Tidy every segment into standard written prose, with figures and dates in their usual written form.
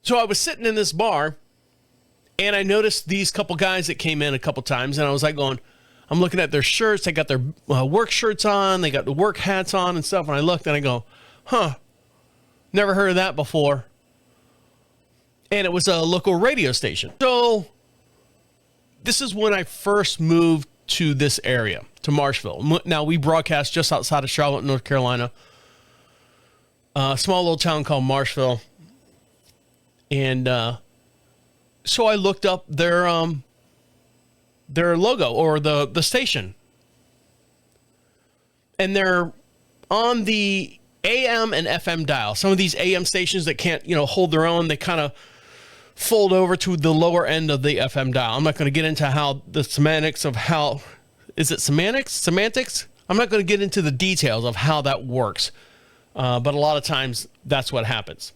So I was sitting in this bar, and I noticed these couple guys that came in a couple times, and I was like I'm looking at their shirts. They got their work shirts on. They got the work hats on and stuff. And I looked and I go, never heard of that before. And it was a local radio station. So this is when I first moved to this area, to Marshville. Now, we broadcast just outside of Charlotte, North Carolina. A small little town called Marshville. And so I looked up their logo or the station. And they're on the AM and FM dial. Some of these AM stations that can't, hold their own, they kind of fold over to the lower end of the FM dial. I'm not going to get into how the semantics of how, is it semantics? I'm not going to get into the details of how that works. But a lot of times that's what happens.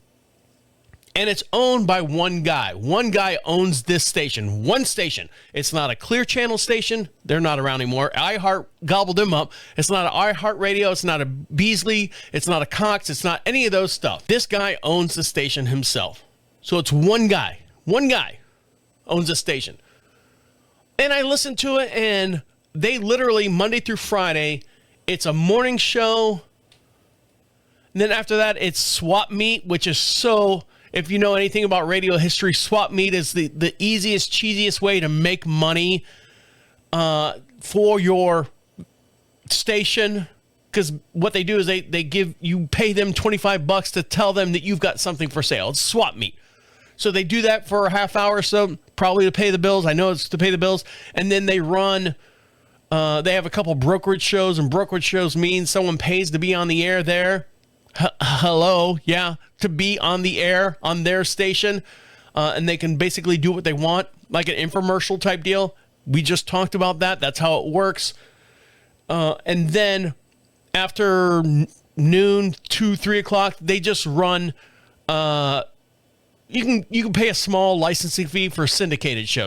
And it's owned by one guy. One guy owns this station. One station. It's not a Clear Channel station. They're not around anymore. iHeart gobbled them up. It's not an iHeart Radio. It's not a Beasley. It's not a Cox. It's not any of those stuff. This guy owns the station himself. So it's one guy. One guy owns the station. And I listened to it, and they literally, Monday through Friday, it's a morning show. And then after that, it's Swap Meet, which is so... If you know anything about radio history, Swap Meet is the easiest, cheesiest way to make money for your station. Because what they do is you pay them $25 to tell them that you've got something for sale. It's Swap Meet. So they do that for a half hour or so, probably to pay the bills. I know it's to pay the bills. And then they run, they have a couple brokerage shows, and brokerage shows means someone pays to be on the air there. Hello, yeah, to be on the air on their station, and they can basically do what they want, like an infomercial type deal. We just talked about that. That's how it works. And then after noon, 2, 3 o'clock, they just run. You can pay a small licensing fee for syndicated shows.